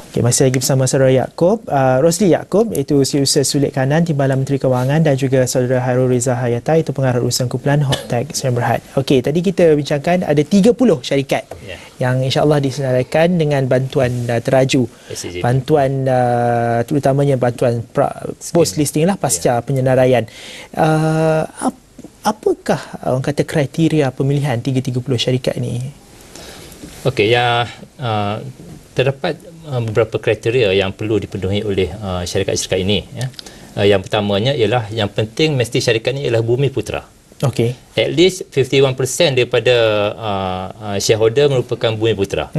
Okay, masih lagi bersama saudara Yaakob, Rosli Yaakob, iaitu Setiausaha Sulit Kanan Timbalan Menteri Kewangan, dan juga saudara Hairul Riza Hayata, itu pengarah urusan kumpulan Hoptech Sdn Bhd. Okey, tadi kita bincangkan ada 30 syarikat yang insya-Allah disenaraikan dengan bantuan teraju. SCJB. Bantuan terutamanya bantuan post listing lah pasca penyenaraian. Apakah orang kata kriteria pemilihan 30 syarikat ini? Okey, terdapat beberapa kriteria yang perlu dipenuhi oleh syarikat-syarikat ini. Yang pertamanya ialah, yang penting mesti syarikat ini ialah Bumi Putra. Okey. At least 51% daripada shareholder merupakan Bumi Putra.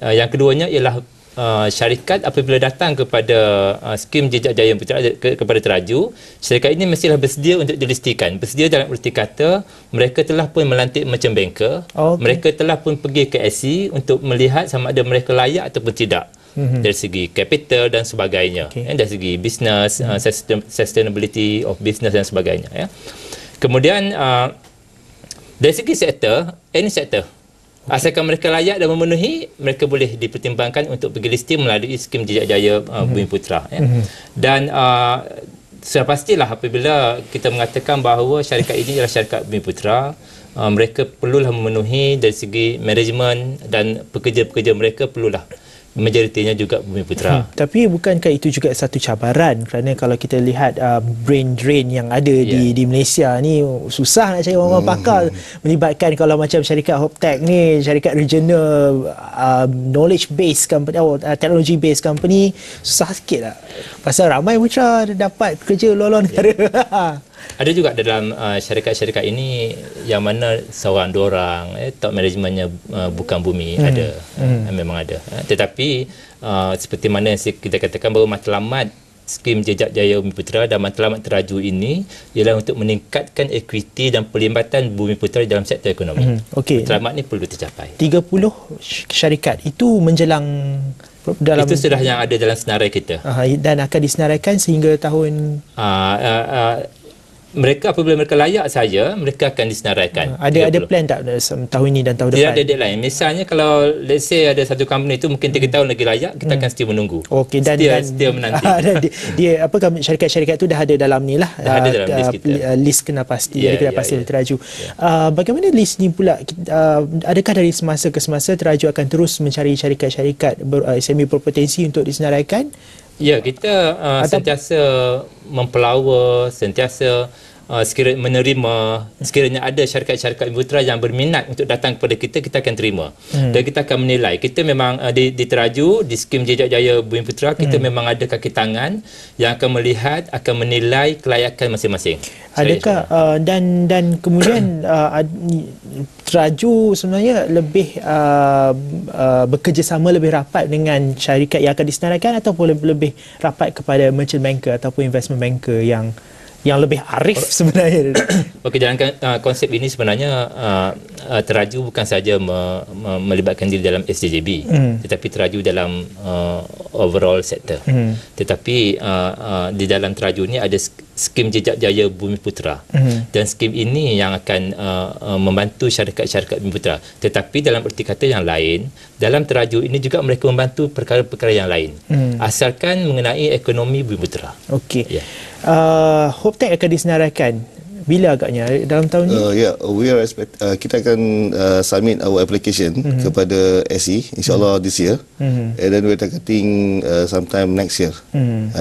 Yang keduanya ialah syarikat apabila datang kepada skim Jejak Jaya Putra, kepada teraju, syarikat ini mestilah bersedia untuk dilistikan. Bersedia dalam erti kata mereka telah pun melantik merchant banker, mereka telah pun pergi ke SC untuk melihat sama ada mereka layak ataupun tidak, dari segi capital dan sebagainya, dari segi business, sustainability of business dan sebagainya. Kemudian dari segi sektor, any sektor, asalkan mereka layak dan memenuhi, mereka boleh dipertimbangkan untuk pergi listing melalui skim Jejak Jaya Bumi Putra. Dan sudah pastilah apabila kita mengatakan bahawa syarikat ini adalah syarikat Bumi Putra, mereka perlulah memenuhi dari segi management, dan pekerja-pekerja mereka perlulah majoritinya juga Bumi Putra. Tapi bukankah itu juga satu cabaran, kerana kalau kita lihat brain drain yang ada di Malaysia ni, susah nak cari orang-orang pakar melibatkan. Kalau macam syarikat Hoptech ni, syarikat regional knowledge based company, technology based company, susah sikit lah. Pasal ramai putra dapat kerja luar-luar negara. Ada juga dalam syarikat-syarikat ini yang mana seorang dua orang top manajemennya bukan Bumi, ada, memang ada. Tetapi seperti mana yang kita katakan bahawa matlamat skim Jejak Jaya Bumi Putra dan matlamat teraju ini ialah untuk meningkatkan equity dan pelibatan Bumi Putra dalam sektor ekonomi. Matlamat ini perlu tercapai. 30 syarikat itu menjelang dalam, itu sudah yang ada dalam senarai kita. Dan akan disenaraikan sehingga tahun mereka apabila mereka layak saja, mereka akan disenaraikan. Ada plan tak tahun ini dan tahun depan? Tidak ada deadline. Misalnya kalau let's say ada satu company itu mungkin 3 tahun lagi layak, kita akan setia menunggu. Okey, dan setia menanti. dia apa, syarikat-syarikat itu dah ada dalam ni lah, dah ada dalam list kita. List kena pasti, kena pasti teraju. Bagaimana list ni pula? Adakah dari semasa ke semasa teraju akan terus mencari syarikat-syarikat SME berpotensi untuk disenaraikan? Ya, kita sentiasa mempelawa, sentiasa sekiranya menerima, sekiranya ada syarikat-syarikat Bumi Putra yang berminat untuk datang kepada kita, kita akan terima. Dan kita akan menilai. Kita memang di teraju, di skim Jejak Jaya Bumi Putra, kita memang ada kaki tangan yang akan melihat, akan menilai kelayakan masing-masing. Adakah dan kemudian teraju sebenarnya lebih bekerjasama lebih rapat dengan syarikat yang akan disenaraikan, ataupun lebih rapat kepada merchant banker ataupun investment banker yang lebih arif sebenarnya? Okey, dalam konsep ini sebenarnya teraju bukan saja melibatkan diri dalam SCJB, tetapi teraju dalam overall sektor. Tetapi di dalam teraju ini ada skim Jejak Jaya Bumi Putra, dan skim ini yang akan membantu syarikat-syarikat Bumi Putra. Tetapi dalam erti kata yang lain, dalam teraju ini juga mereka membantu perkara-perkara yang lain, asalkan mengenai ekonomi Bumi Putra. Okey. Hoptech akan disenaraikan bila agaknya dalam tahun ni? We are kita akan submit our application kepada SE insyaallah this year, and then we're targeting sometime next year,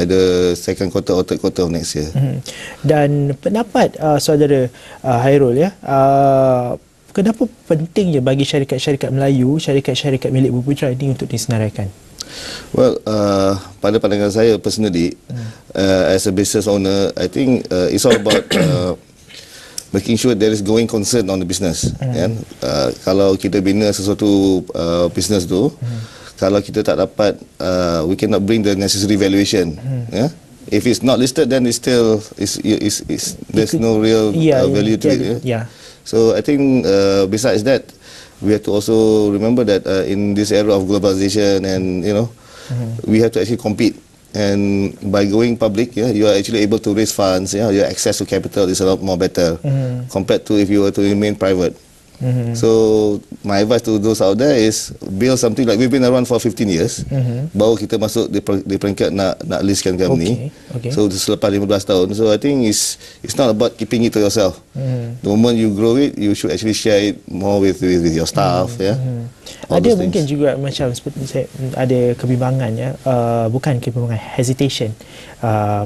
either second quarter or third quarter of next year. Dan pendapat saudara Hairul, kenapa pentingnya bagi syarikat-syarikat Melayu, syarikat-syarikat milik Bumi Putra ini untuk disenaraikan? Well, pada pandangan saya personally, as a business owner, I think it's all about making sure there is going concern on the business. Kalau kita bina sesuatu business tu, kalau kita tak dapat, we cannot bring the necessary valuation. If it's not listed, then it's still there's no real value to it. So I think besides that, we have to also remember that in this era of globalization, and we have to actually compete. And by going public, you are actually able to raise funds. Your access to capital is a lot more better compared to if you were to remain private. So my advice to those out there is build something like we've been around for 15 years. Baru kita masuk di peringkat nak listkan company. So selepas 15 tahun. So I think it's not about keeping it to yourself. The moment you grow it, you should actually share it more with your staff. Ada mungkin juga macam seperti saya ada kebimbangan ya, bukan kebimbangan, hesitation,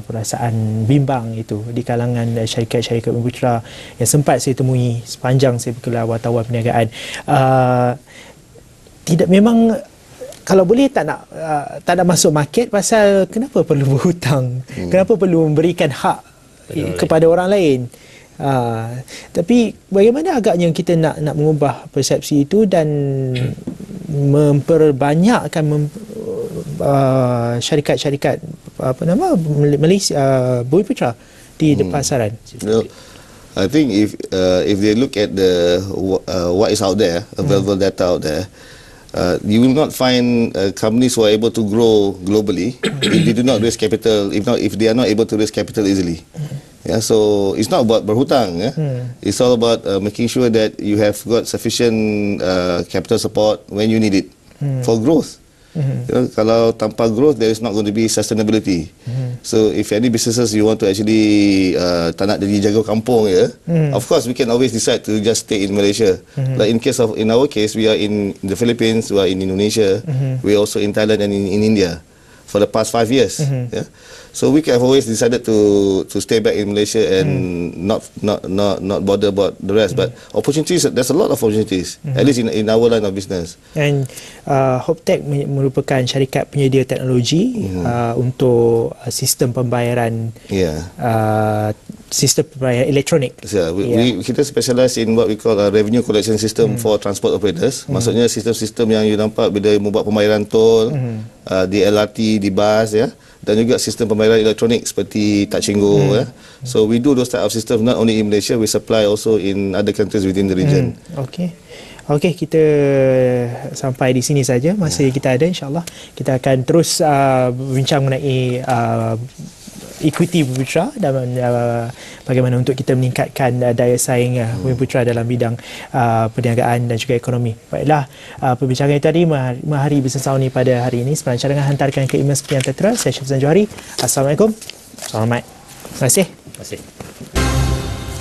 perasaan bimbang itu di kalangan syarikat-syarikat Bumi Putra yang sempat saya temui sepanjang saya bergelar wartawan perniagaan. Tidak, memang kalau boleh tak nak masuk market, pasal kenapa perlu berhutang, kenapa perlu memberikan hak kepada orang lain. Tapi bagaimana agaknya kita nak mengubah persepsi itu dan memperbanyakkan syarikat-syarikat Malaysia, Bumi Putra di pasaran. I think if they look at what is out there, available data out there, you will not find companies who are able to grow globally if they do not raise capital, if they are not able to raise capital easily. So it's not about berhutang. It's all about making sure that you have got sufficient capital support when you need it for growth. Kalau tanpa growth, there is not going to be sustainability. So if any businesses you want to actually tak nak jadi jago kampung, of course we can always decide to just stay in Malaysia. Like in our case, we are in the Philippines, we are in Indonesia, we are also in Thailand and in India for the past 5 years. So we have always decided to stay back in Malaysia and not bother about the rest. But opportunities, there's a lot of opportunities, at least in our line of business. And HopTech merupakan syarikat penyedia teknologi untuk sistem pembayaran, sistem pembayaran elektronik. Kita specialize in what we call a revenue collection system for transport operators. Maksudnya sistem-sistem yang you nampak bila membuat pembayaran tol, di LRT, di bus, dan juga sistem pembayaran elektronik seperti Touch 'n Go. So we do those type of system not only in Malaysia, we supply also in other countries within the region. Okey, kita sampai di sini saja masa kita ada. InsyaAllah kita akan terus bincang mengenai equity Bumi Putra dan bagaimana untuk kita meningkatkan daya saing Bumi Putra dalam bidang perniagaan dan juga ekonomi. Baiklah, perbincangan itu tadi Mahari Business Hour ni pada hari ini. Sebenarnya jangan hantarkan ke email sekian tertera. Saya Syafzan Johari. Assalamualaikum. Selamat. Terima kasih.